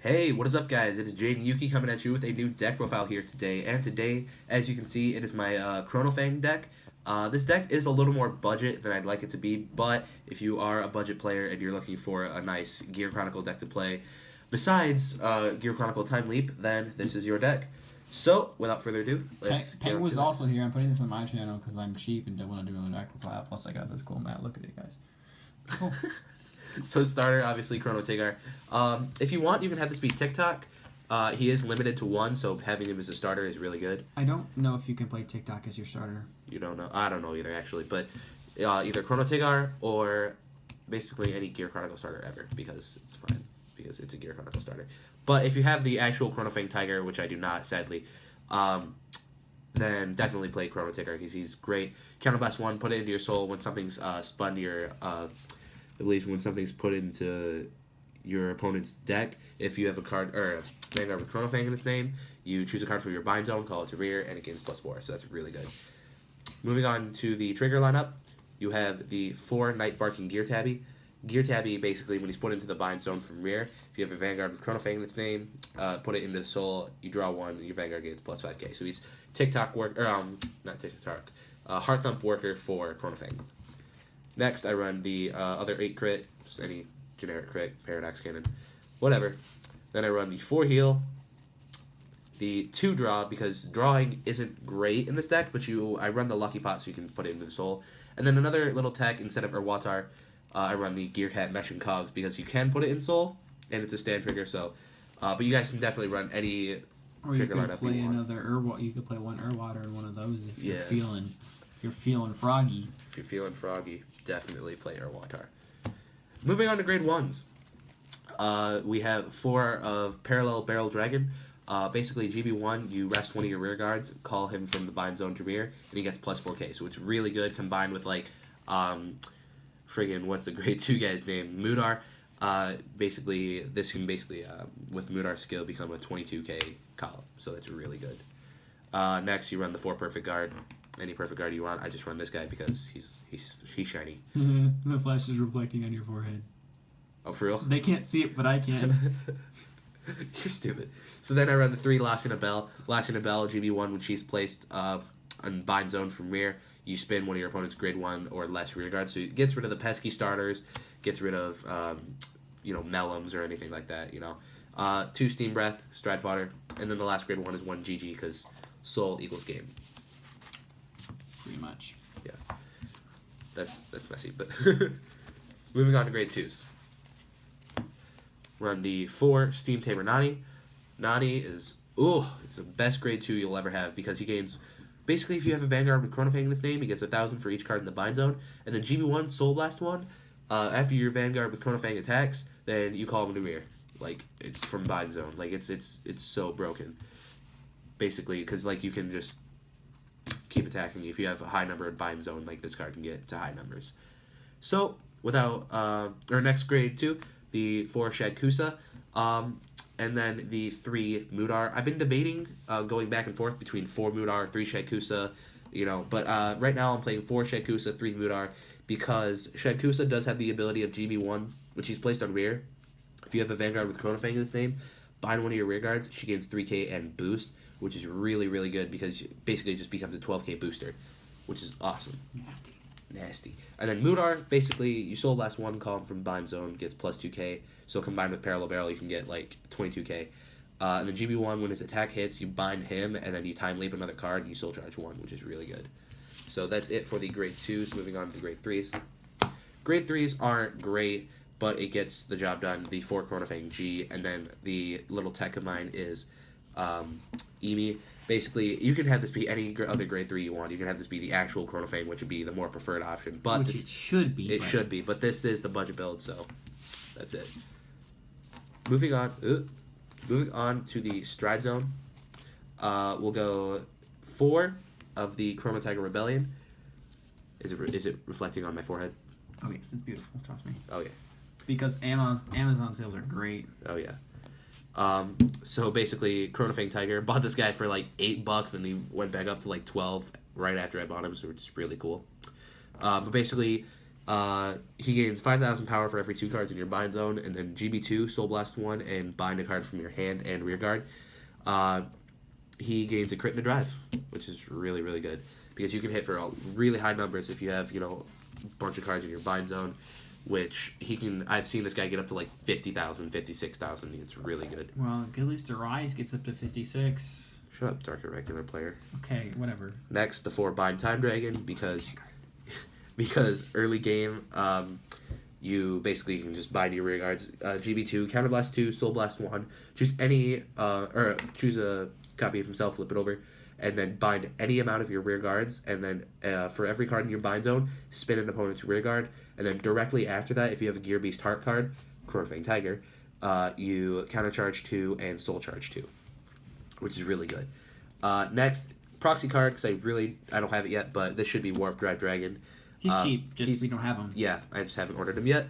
Hey, what is up, guys? It is Jaden Yuki coming at you with a new deck profile here today. And today, as you can see, it is my Chronofang deck. This deck is a little more budget than I'd like it to be, but if you are a budget player and you're looking for a nice Gear Chronicle deck to play, besides Gear Chronicle Time Leap, then this is your deck. So, without further ado, let's get Peng on was to it. also here. I'm putting this on my channel because I'm cheap and don't want to do a deck profile. Plus, I got this cool mat. Look at it, guys. Cool. So starter, obviously Chrono Tigar. If you want, you can have this be TikTok. He is limited to one, so having him as a starter is really good. I don't know if you can play TikTok as your starter. You don't know? I don't know either, actually. But either Chrono Tigar or basically any Gear Chronicle starter ever, because it's fine. Because it's a Gear Chronicle starter. But if you have the actual Chronofang Tiger, which I do not, sadly, then definitely play Chrono Tigar because he's great. Counterblast 1, put it into your soul when something's spun to your... I believe when something's put into your opponent's deck, if you have a card or a Vanguard with Chronofang in its name, you choose a card from your bind zone, call it to rear, and it gains +4. So that's really good. Moving on to the trigger lineup, you have the 4 Night Barking Gear Tabby. Gear Tabby, basically, when he's put into the bind zone from rear, if you have a Vanguard with Chronofang in its name, put it into the soul, you draw 1, and your Vanguard gains +5k. So he's TikTok work, or not TikTok, Heart Thump worker for Chronofang. Next, I run the other 8 crit, just any generic crit, Paradox Cannon, whatever. Then I run the 4 heal, the 2 draw, because drawing isn't great in this deck, but I run the Lucky Pot so you can put it into the soul. And then another little tech, instead of Urwatar, I run the Gear Cat Mesh and Cogs, because you can put it in soul, and it's a stand trigger, so... but you guys can definitely run any Or trigger you could lineup play you want. another Urwater. You could play one Urwater and one of those if Yeah. you're feeling froggy. If you're feeling froggy, definitely play Urwatar. Moving on to grade 1s. We have 4 of Parallel Barrel Dragon. Basically, GB1, you rest one of your rear guards, call him from the bind zone to rear, and he gets +4k. So it's really good combined with, like, friggin', what's the grade 2 guy's name? Mudar. Basically, this can with Mudar's skill, become a 22k column. So that's really good. Next, you run the 4 Perfect Guard. Any perfect guard you want. I just run this guy because he's shiny. The flash is reflecting on your forehead. Oh, for real? They can't see it, but I can. You're stupid. So then I run the 3 Lasting a Bell. Lasting a Bell, GB1, when she's placed on bind zone from rear, you spin one of your opponent's grade 1 or less rear guards. So it gets rid of the pesky starters, gets rid of, Mellums or anything like that, 2 Steam Breath, Stride Fodder, and then the last grade 1 is 1 GG because soul equals game. Pretty much. Yeah. That's messy, but moving on to grade 2s. Run the 4 Steam Tamer Nani. Nani is it's the best grade 2 you'll ever have because he gains basically if you have a Vanguard with Chronofang in his name, he gets 1,000 for each card in the bind zone. And then GB1 Soul Blast 1, after your Vanguard with Chronofang attacks, then you call him to rear. Like it's from bind zone. Like it's so broken. Basically, because like you can just keep attacking if you have a high number of bind zone, like this card can get to high numbers. So without our next grade 2, the 4 Shadkusa, and then the 3 Mudar. I've been debating going back and forth between 4 Mudar, 3 Shadkusa, but right now I'm playing 4 Shadkusa, 3 Mudar because Shadkusa does have the ability of GB1, which he's placed on rear. If you have a Vanguard with Chronofang in its name, bind one of your rear guards, she gains 3k and boost, which is really, really good because basically it just becomes a 12k booster, which is awesome. Nasty. And then Mudar, basically, you Soul Blast 1 column from bind zone, gets +2k, so combined with Parallel Barrel, you can get, like, 22k. And then GB1, when his attack hits, you bind him, and then you Time Leap another card, and you Soul Charge 1, which is really good. So that's it for the grade 2s, moving on to the grade 3s. Grade 3s aren't great, but it gets the job done. The 4 Chronofang G, and then the little tech of mine is Emi. Basically, you can have this be any other grade 3 you want. You can have this be the actual Chronofang, which would be the more preferred option. But Which it should be. It should be, but this is the budget build, so that's it. Moving on to the Stride Zone. We'll go 4 of the Chrono Tiger Rebellion. Is it reflecting on my forehead? Oh yes, it's beautiful. Trust me. Oh yeah. Because Amazon sales are great. Oh yeah. So basically, Chronofang Tiger, bought this guy for like $8, and he went back up to like 12 right after I bought him, so it's really cool. But basically, He gains 5,000 power for every 2 cards in your bind zone, and then GB2, Soul Blast 1, and bind a card from your hand and rear guard. He gains a crit and a drive, which is really, really good. Because you can hit for really high numbers if you have, a bunch of cards in your bind zone, which he can. I've seen this guy get up to like 50,000, 56,000. It's really good. Well, Gillies Rise gets up to 56. Shut up, Darker Regular player. Okay, whatever. Next, the 4 Bind Time Dragon, because early game, you basically can just bind your rear guards. GB2, Counter Blast 2, Soul Blast 1. Choose any, or choose a copy of himself, flip it over, and then bind any amount of your rear guards, and then for every card in your bind zone, spin an opponent's rear guard, and then directly after that, if you have a Gear Beast Heart card, Chronofang Tiger, you counter charge 2 and soul charge 2, which is really good. Next, proxy card, because I don't have it yet, but this should be Warp Drive Dragon. He's cheap, we don't have him. Yeah, I just haven't ordered him yet.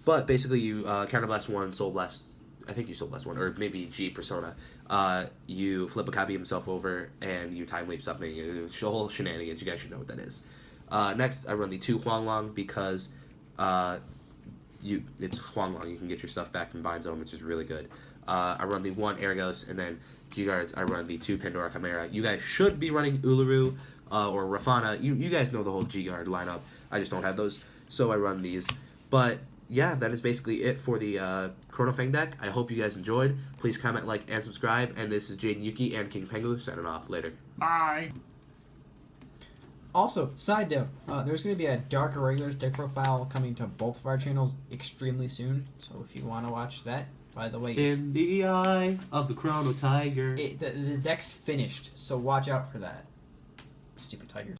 But basically, you Counter Blast 1, Soul Blast, I think you Soul Blast 1, or maybe G Persona. You flip a copy of himself over, and you time leap something. It's a whole shenanigans. You guys should know what that is. Next, I run the 2 Huang Long because it's Huang Long. You can get your stuff back from Bind Zone, which is really good. I run the 1 Argos, and then G-Guards, I run the 2 Pandora Chimera. You guys should be running Uluru or Rafana. You guys know the whole G-Guard lineup. I just don't have those, so I run these. But yeah, that is basically it for the Chronofang deck. I hope you guys enjoyed. Please comment, like, and subscribe. And this is Jaden Yuki and King Pengu signing off. Later. Bye! Also, side note, there's going to be a Dark Irregulars deck profile coming to both of our channels extremely soon. So if you want to watch that, by the way, In the eye of the Chrono Tiger. the deck's finished, so watch out for that. Stupid tigers.